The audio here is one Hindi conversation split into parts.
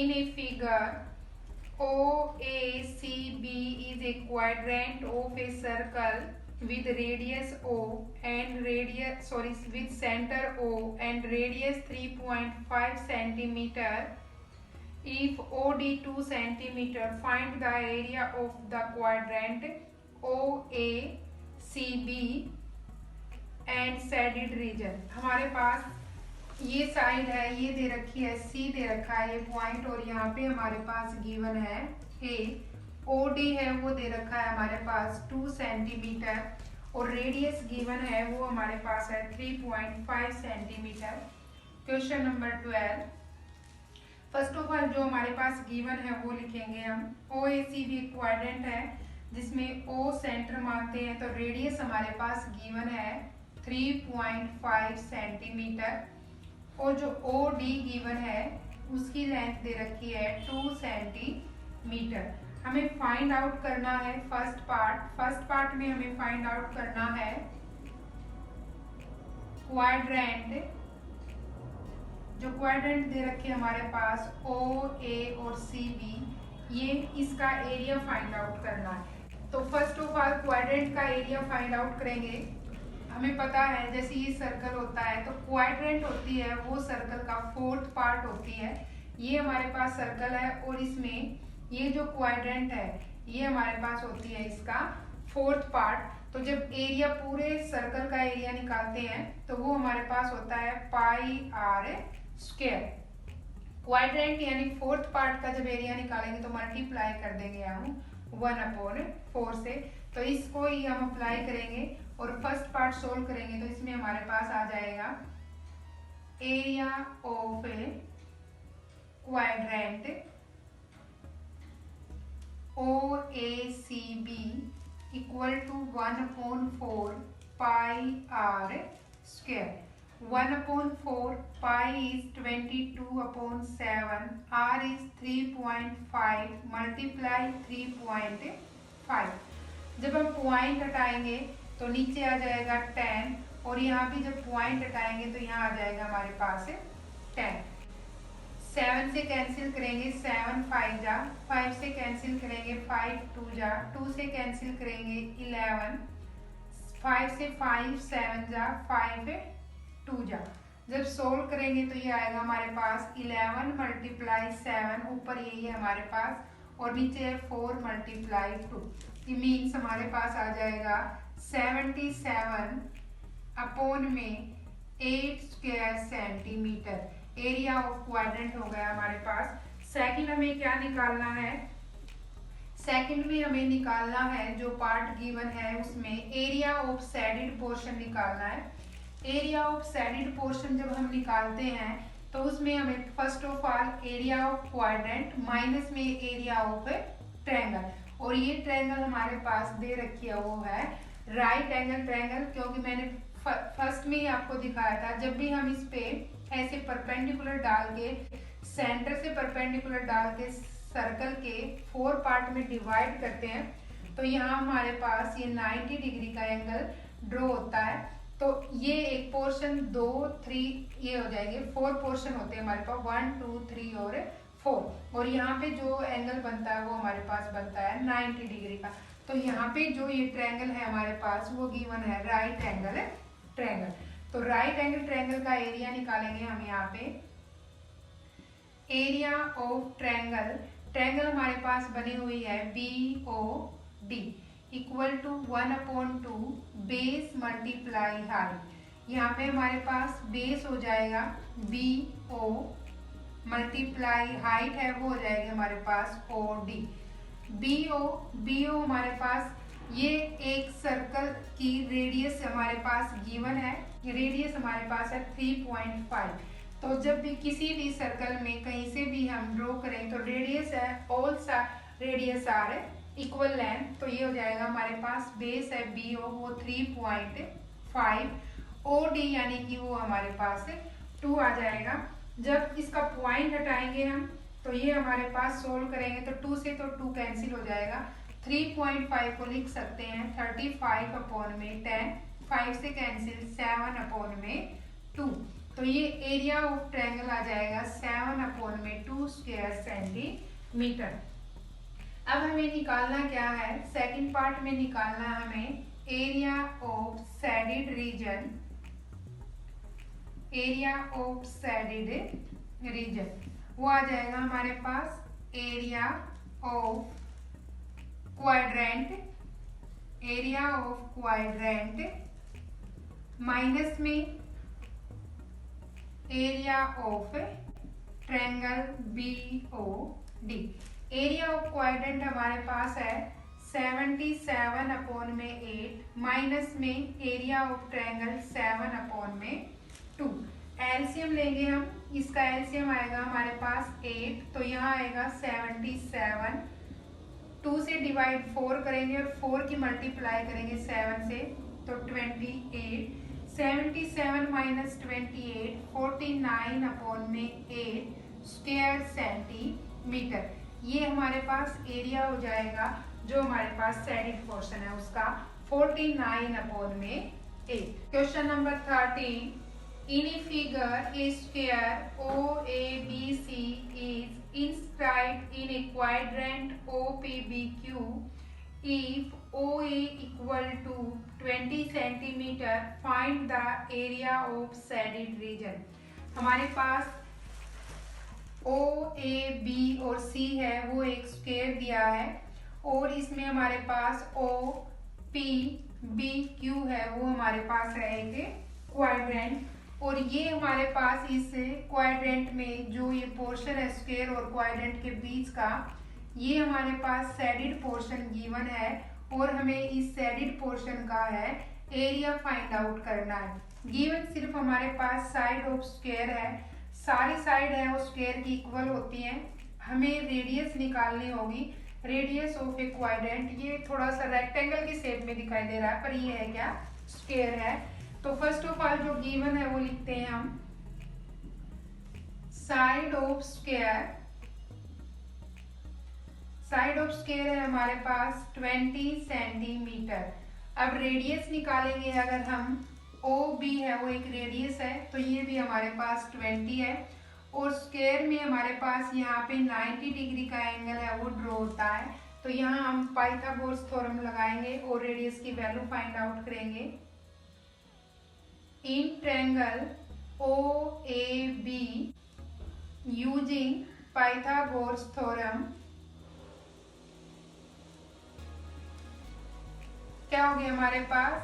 In a figure, OACB is a quadrant of a circle with radius O and with center O and radius 3.5 centimeter. If OD 2 centimeter, find the area of the quadrant OACB and shaded region. हमारे पास ये साइड है, ये दे रखी है, सी दे रखा है ये पॉइंट, और यहाँ पे हमारे पास गिवन है ए। ओडी है वो दे रखा है हमारे पास 2 सेंटीमीटर और रेडियस गिवन है वो हमारे पास है 3.5 centimetre. Question number 12। First of all जो हमारे पास गिवन है वो लिखेंगे हम। OACB क्वाड्रेंट है जिसमें O सेंटर मानते हैं, तो रेडियस हमारे पास गिवन है 3.5 सेंटीमीटर और जो OD गिवन है उसकी लेंथ दे रखी है 2 सेंटीमीटर। हमें फाइंड आउट करना है फर्स्ट पार्ट में हमें फाइंड आउट करना है क्वाड्रेंट। जो क्वाड्रेंट दे रखे हमारे पास OA और CB, ये इसका एरिया फाइंड आउट करना है। तो फर्स्ट ऑफ ऑल क्वाड्रेंट का एरिया फाइंड आउट करेंगे। हमें पता है जैसे ये सर्कल होता है तो क्वाड्रेंट होती है वो सर्कल का 4th पार्ट होती है। ये हमारे पास सर्कल है और इसमें ये जो क्वाड्रेंट है ये हमारे पास होती है इसका 4th पार्ट। तो जब एरिया पूरे सर्कल का एरिया निकालते हैं तो वो हमारे पास होता है पाई आर स्क्वायर। क्वाड्रेंट यानी 4th पार्ट का जब एरिया निकालेंगे तो मल्टीप्लाई कर देंगे हम 1/4 से। तो इसको ही हम अप्लाई करेंगे और फर्स्ट पार्ट सोल्व करेंगे तो इसमें हमारे पास आ जाएगा area of a quadrant OACB equal to 1/4 pi r square. 1/4 pi is 22/7, r is 3.5 multiply 3.5। जब हम पॉइंट हटाएंगे तो नीचे आ जाएगा 10 और यहाँ भी जब पॉइंट हटाएंगे तो यहाँ आ जाएगा हमारे पास 10। 7 से कैंसिल करेंगे 7 5 जा, 5 से कैंसिल करेंगे 5 2 जा, 2 से कैंसिल करेंगे 11, 5 से 5 7 जा, 5 2 जा। जब सोल्व करेंगे तो ये आएगा हमारे पास 11 मल्टीप्लाई 7, ऊपर यही है हमारे पास और नीचे है 4 मल्टीप्लाई 2। ये मीन्स हमारे पास आ जाएगा 77 अपॉन में 8 square centimetre. Area of quadrant हो गया हमारे पास। सेकंड हमें क्या निकालना है? सेकंड में हमें निकालना है जो पार्ट गिवन है उसमें एरिया ऑफ शेडेड पोर्शन निकालना है। एरिया ऑफ शेडेड पोर्शन जब हम निकालते हैं तो उसमें हमें first of all area of quadrant minus में एरिया ऑफ ट्रायंगल, और ये ट्रायंगल हमारे पास दे रखी है वो है राइट एंगल ट्रायंगल। क्योंकि मैंने फर्स्ट में ही आपको दिखाया था जब भी हम इस पे ऐसे परपेंडिकुलर डाल के सेंटर से परपेंडिकुलर डाल के सर्कल के 4 पार्ट में डिवाइड करते हैं तो यहाँ हमारे पास ये 90 डिग्री का एंगल ड्रॉ होता है। तो ये एक पोर्शन 2 3 ये हो जाएंगे, 4 पोर्शन होते हैं हमारे पास 1 2 3 और 4, और यहाँ पे जो एंगल बनता है वो हमारे पास बनता है 90 डिग्री का। तो यहाँ पे जो ये ट्रायंगल है हमारे पास वो गिवन है राइट एंगल ट्रायंगल। तो राइट एंगल ट्रायंगल का एरिया निकालेंगे हम यहाँ पे। एरिया ऑफ ट्रायंगल, ट्रायंगल हमारे पास बनी हुई है BOD equal to 1/2 base multiply height. यहाँ पे हमारे पास बेस हो जाएगा BO मल्टीप्लाई हाइट है वो हो जाएगी हमारे पास OD। BO हमारे पास ये एक सर्कल की रेडियस हमारे पास गिवन है, रेडियस हमारे पास है 3.5। तो जब भी किसी भी सर्कल में कहीं से भी हम ड्रॉ करें तो रेडियस है all radius are equal length, तो ये हो जाएगा हमारे पास बेस है BO वो 3.5, OD यानी कि वो हमारे पास 2 आ जाएगा। जब इसका पॉइंट हटाएंगे हम तो ये हमारे पास सोल्व करेंगे तो 2 से तो 2 कैंसिल हो जाएगा। 3.5 को लिख सकते हैं 35 अपॉन में 10, 5 से कैंसिल 7 अपॉन में 2। तो ये एरिया ऑफ ट्रायंगल आ जाएगा 7/2 स्क्वायर सेंटीमीटर। अब हमें निकालना क्या है, सेकंड पार्ट में निकालना है हमें area of shaded region, area of shaded region वो आ जाएगा हमारे पास area of quadrant, area of quadrant minus में area of triangle BOD। Area of quadrant हमारे पास है 77/8 माइनस में एरिया ऑफ ट्रायंगल 7/2। एलसीएम लेंगे हम, इसका एलसीएम आएगा हमारे पास 8, तो यहाँ आएगा 77, 2 से डिवाइड 4 करेंगे और 4 की मल्टीप्लाई करेंगे 7 से, तो 28। 77 माइनस 28 49/8 स्क्वायर सेंटीमीटर। ये हमारे पास एरिया हो जाएगा जो हमारे पास शेडेड पोर्शन है उसका 49/8। Question number 13, in a figure A square OABC is inscribed in a quadrant OPBQ if OA equal to 20 centimeter, find the area of shaded region। हमारे पास OAB और C है वो एक स्क्वायर दिया है और इसमें हमारे पास OPBQ है वो हमारे पास है एक क्वाड्रेंट, और ये हमारे पास इस क्वाड्रेंट में जो ये पोर्शन है स्क्वायर और क्वाड्रेंट के बीच का, ये हमारे पास शेडेड पोर्शन गिवन है और हमें इस शेडेड पोर्शन का है एरिया फाइंड आउट करना है। गिवन सिर्फ हमारे पास साइड ऑफ स्क्वायर है, सारी साइड है वो स्क्वायर की इक्वल होती हैं। हमें रेडियस निकालनी होगी, रेडियस ऑफ ए क्वाड्रेंट। ये थोड़ा सा रेक्टेंगल की शेप में दिखाई दे रहा है पर ये है क्या, स्क्वायर है। तो फर्स्ट ऑफ ऑल जो गिवन है वो लिखते हैं हम, side of square, side of square है हमारे पास 20 सेंटीमीटर। अब रेडियस निकालेंगे, अगर हम OB है वो एक रेडियस है तो ये भी हमारे पास 20 है, और स्क्वायर में हमारे पास यहाँ पे 90 डिग्री का एंगल है वो ड्रॉ होता है, तो यहाँ हम पाइथागोरस थ्योरम लगाएंगे और रेडियस की वैल्यू फाइंड आउट करेंगे। In triangle OAB using Pythagoras theorem क्या हो गया हमारे पास,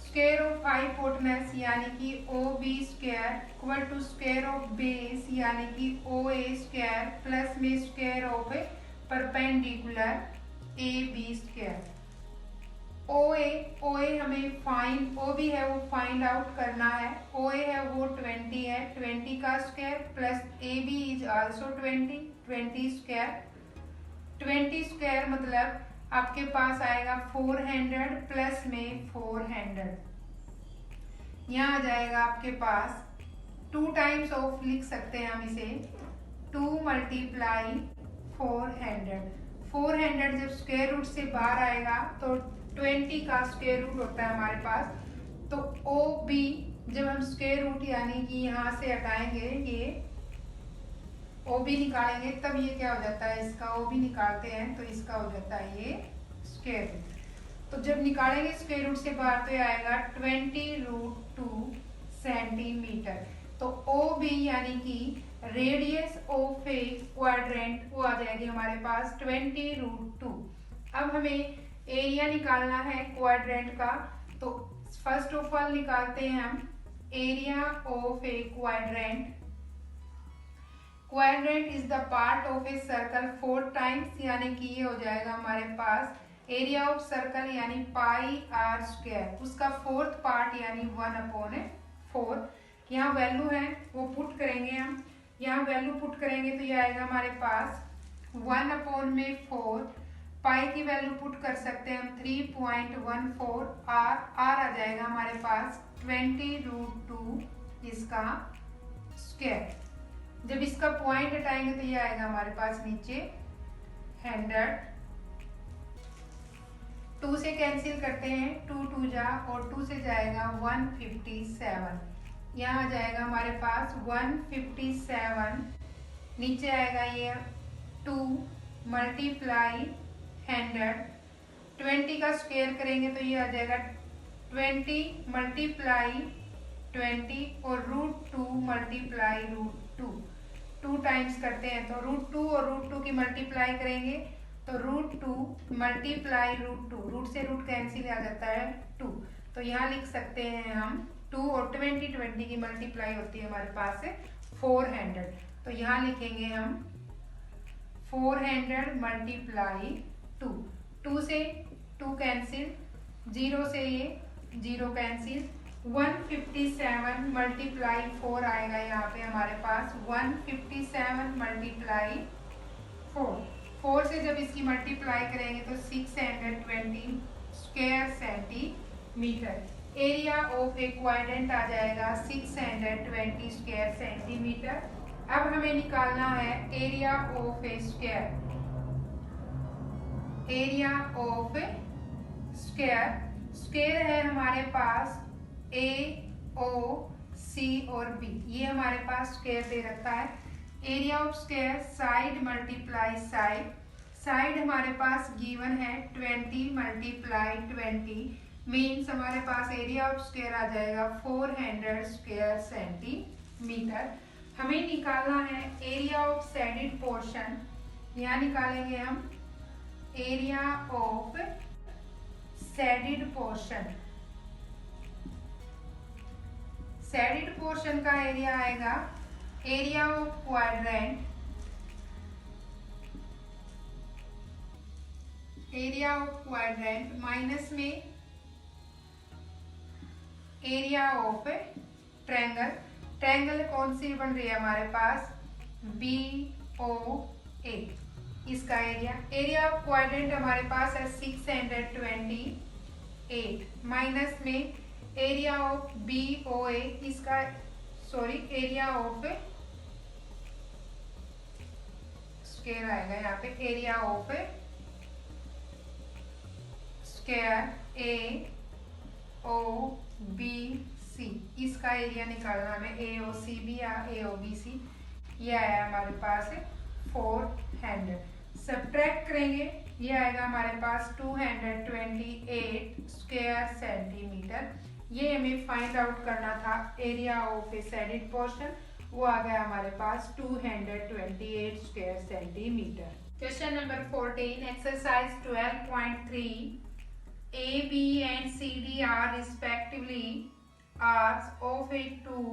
स्क्वायर ऑफ हाइपोटेनस यानी कि OB square equal to square of base यानी कि OA स्क्वायर प्लस में square of perpendicular AB square. OA हमें फाइंड, OB है वो फाइंड आउट करना है। OA है वो 20 है, 20 का square plus AB is also 20 square. 20 square मतलब आपके पास आएगा 400 प्लस में 400, यहाँ आ जाएगा आपके पास 2 टाइम्स ऑफ लिख सकते हैं हम इसे, 2 मल्टीप्लाई 400 जब स्क्वायर रूट से बाहर आएगा तो 20 का स्क्वायर रूट होता है हमारे पास, तो OB जब हम स्क्वायर रूट यानी कि यहाँ से हटाएंगे ये OB निकालेंगे तब ये क्या हो जाता है, इसका OB निकालते हैं तो इसका हो जाता है ये स्क्वायर रूट। तो जब निकालेंगे स्क्वायर रूट से बाहर तो ये आएगा 20√2 सेंटीमीटर। तो OB यानी कि रेडियस ऑफ ए क्वाड्रेंट वो आ जाएगी हमारे पास 20√2। अब हमें एरिया निकालना है क्वाड्रेंट का, तो फर्स्ट ऑफ ऑल निकालते हैं हम area of a quadrant. Quadrant is the part of a circle 4 times, यानी कि ये हो जाएगा हमारे पास एरिया ऑफ सर्कल यानी πr², उसका 4th पार्ट यानी 1/4। यहाँ वैल्यू है वो पुट करेंगे हम, यहाँ वैल्यू पुट करेंगे तो ये आएगा हमारे पास 1/4। पाई की वैल्यू पुट कर सकते हैं हम 3.14, आर आ जाएगा हमारे पास 20√2 इसका स्क्वायर। जब इसका पॉइंट हटाएंगे तो ये आएगा हमारे पास नीचे 100। 2 से कैंसिल करते हैं, 2 2 जा और 2 से जाएगा 157। यहाँ आ जाएगा हमारे पास 157, नीचे आएगा ये 2 मल्टीप्लाई 100, 20 का स्क्वायर करेंगे तो ये आ जाएगा 20 मल्टीप्लाई 20 और √2 मल्टीप्लाई √2, 2 टाइम्स करते हैं तो √2 और √2 की मल्टीप्लाई करेंगे तो √2 मल्टीप्लाई √2, रूट से रूट कैंसिल आ जाता है 2, तो यहाँ लिख सकते हैं हम 2 और 20 की मल्टीप्लाई होती है हमारे पास है 400, तो यहाँ लिखेंगे हम 400 मल्टीप्लाई 2, 2 से 2 कैंसिल, 0 से ये 0 कैंसिल, 157 मल्टीप्लाई 4 आएगा यहाँ पे हमारे पास 157 मल्टीप्लाई 4, 4 से जब इसकी मल्टीप्लाई करेंगे तो 620 square centimetre, area of a quadrant आ जाएगा 620 स्क्वायर सेंटीमीटर। अब हमें निकालना है area of a square, area of square, square है हमारे पास ए ओ सी और बी, ये हमारे पास स्क्वायर दे रखा है। Area of square side multiply side, side हमारे पास गिवन है 20 मल्टीप्लाई 20 मीन्स हमारे पास एरिया ऑफ स्क्वायर आ जाएगा 400 स्क्वायर सेंटीमीटर। हमें निकालना है एरिया ऑफ शेडेड पोर्शन, यहाँ निकालेंगे हम area of shaded portion, shaded portion का एरिया आएगा area of quadrant, area of quadrant minus में एरिया ऑफ ट्रायंगल, ट्रायंगल कौन सी बन रही है हमारे पास BOA, इसका एरिया, एरिया ऑफ क्वाड्रेंट हमारे पास है 628 माइनस में एरिया ऑफ BOA, इसका सॉरी एरिया ऑफ स्क्वायर आएगा यहाँ पे, एरिया ऑफ स्क्वायर AOBC, इसका एरिया निकालना हमें AOCB या AOBC, ये आया हमारे पास 400, सब्ट्रैक्ट करेंगे ये आएगा हमारे पास 228 स्क्वायर सेंटीमीटर, ये हमें फाइंड आउट करना था area of A shaded portion, वो आ गया हमारे पास 228 square centimetre. Question number 14, exercise 12.3, A, B and CD are respectively arcs of a two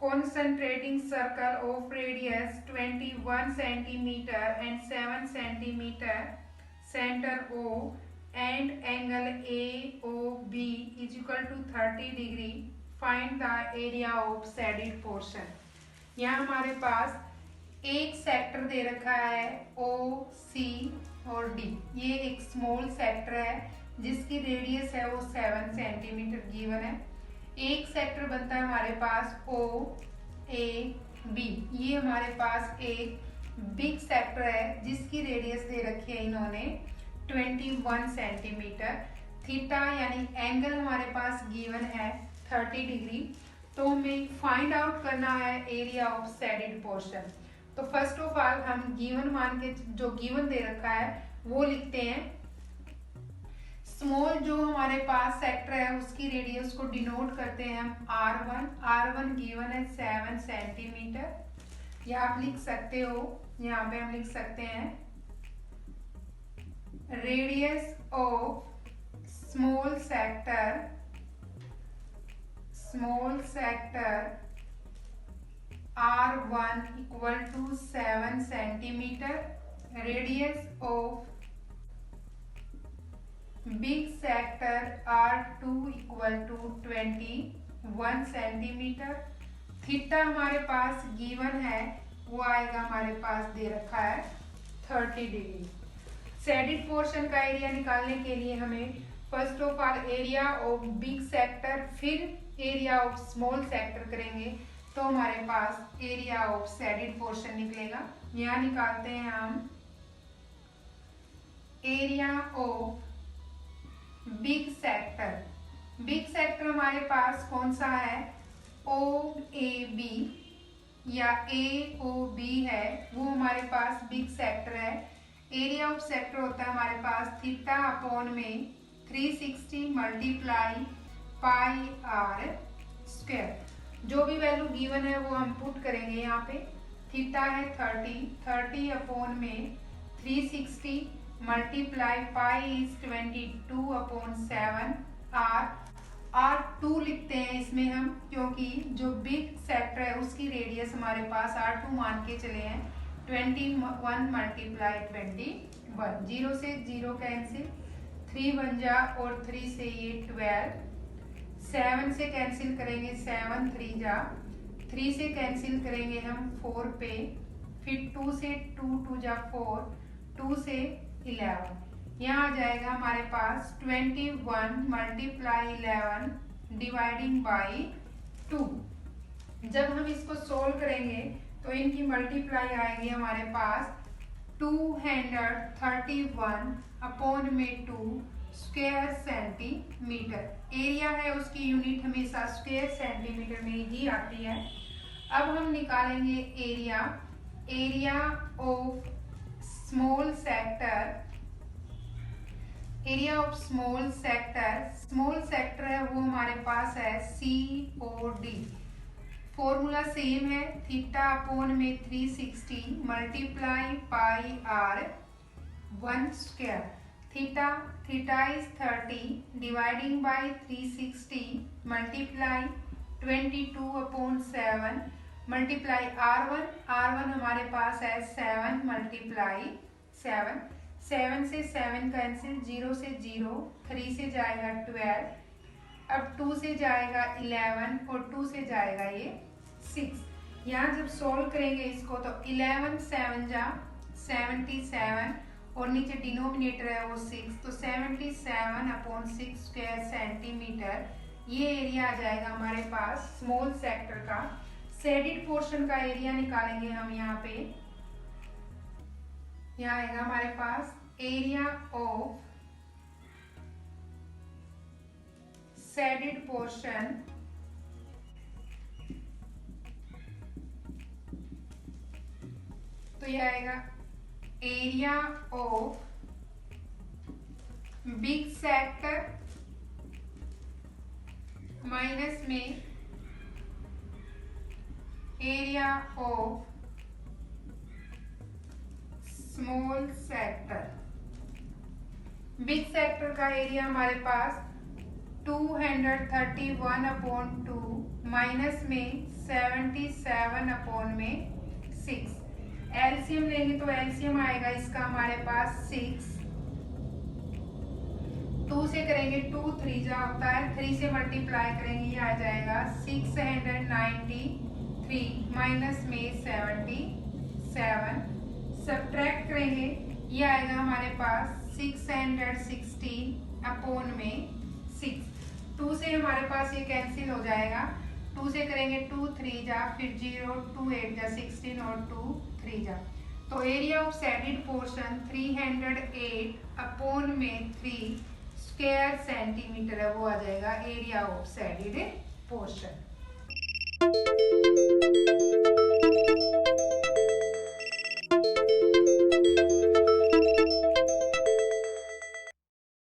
concentrating circle of radius 21 centimeter and 7 centimeter, center O and angle AOB is equal to 30 degree. Find the area of shaded portion. यहाँ हमारे पास एक सेक्टर दे रखा है OC और D, ये एक स्मॉल सेक्टर है जिसकी रेडियस है वो 7 सेंटीमीटर गिवन है। एक सेक्टर बनता है हमारे पास OAB, ये हमारे पास एक बिग सेक्टर है जिसकी रेडियस दे रखी है इन्होंने 21 सेंटीमीटर। थीटा यानी एंगल हमारे पास गिवन है 30 डिग्री। तो हमें फाइंड आउट करना है एरिया ऑफ शेडेड पोर्शन। तो फर्स्ट ऑफ ऑल हम गिवन मान के जो गिवन दे रखा है वो लिखते हैं। स्मॉल जो हमारे पास सेक्टर है उसकी रेडियस को डिनोट करते हैं हम R1। R1 गिवन है 7 सेंटीमीटर। या आप लिख सकते हो, यहाँ पे हम लिख सकते हैं radius of small sector R1 equal to 7 centimetre. Radius of big sector R2 equal to 21 centimetre. Theta हमारे पास गिवन है वो आएगा हमारे पास दे रखा है 30 डिग्री। शेडेड पोर्शन का एरिया निकालने के लिए हमें first of all area of big sector फिर एरिया ऑफ स्मॉल सेक्टर करेंगे तो हमारे पास एरिया ऑफ शेडेड पोर्शन निकलेगा। यहाँ निकालते हैं हम area of big sector. Big sector हमारे पास कौन सा है, ओ ए बी या ए ओ बी है, वो हमारे पास बिग सेक्टर है। एरिया ऑफ सेक्टर होता है हमारे पास थीटा अपॉन में 360 मल्टीप्लाई पाई आर स्क्वायर। जो भी वैल्यू गिवन है वो हम पुट करेंगे यहाँ पे। थीटा है 30 अपॉन में 360 multiply pi is 22 upon 7 r 2 लिखते हैं इसमें हम, क्योंकि जो बिग सेक्टर है उसकी रेडियस हमारे पास R2 मान के चले हैं। 21 मल्टीप्लाई 21, 0 से 0 कैंसिल, 3 1 जा और 3 से ये 12, 7 से कैंसिल करेंगे 7 3 जा, 3 से कैंसिल करेंगे हम 4 पे, फिर 2 से 2 जा 4, 2 से 11, यहाँ आ जाएगा हमारे पास 21 मल्टीप्लाई 11 डिवाइडिंग बाई 2। जब हम इसको सोल्व करेंगे तो इनकी मल्टीप्लाई आएगी हमारे पास 231 अपॉन में 2 स्क्वायर सेंटीमीटर। एरिया है उसकी यूनिट हमेशा स्क्वायर सेंटीमीटर में ही आती है। अब हम निकालेंगे area of small sector. Area of small sector है वो हमारे पास है COD। फॉर्मूला सेम है, थीटा अपॉन में 360 multiply pi r 1 square. Theta is 30 dividing by 360 multiply 22 upon 7 multiply R1 हमारे पास है 7 मल्टीप्लाई 7 से 7 कैंसिल, 0 से 0, 3 से जाएगा 12, अब 2 से जाएगा 11 और 2 से जाएगा ये 6। यहाँ जब सोल्व करेंगे इसको तो 11 7 जा 77 और नीचे डिनोमिनेटर है वो 6, तो 77 अपॉन 6 स्क्वायर सेंटीमीटर। ये एरिया आ जाएगा हमारे पास स्मॉल सेक्टर का। शेडेड पोर्शन का एरिया निकालेंगे हम यहाँ पे। यहाँ आएगा हमारे पास एरिया ऑफ शेडेड पोर्शन तो यह आएगा area of big sector minus में area of small sector. Big sector का एरिया हमारे पास 231 अपॉन 2 माइनस में 77 अपॉन में 6। एलसीएम लेंगे तो एलसीएम आएगा इसका हमारे पास 6। 2 से करेंगे 2 3 जा होता है, 3 से मल्टीप्लाई करेंगे ये आ जाएगा 693 माइनस में 77। सब्ट्रैक्ट करेंगे ये आएगा हमारे पास 616 अपॉन में 6। 2 से हमारे पास ये कैंसिल हो जाएगा, 2 से करेंगे 2 3 जा, फिर 0 2 8 जा 16 और 2 3 जा। तो area of shaded portion 308 upon में 3 स्क्वायर सेंटीमीटर है, वो आ जाएगा एरिया ऑफ शेडेड पोर्शन।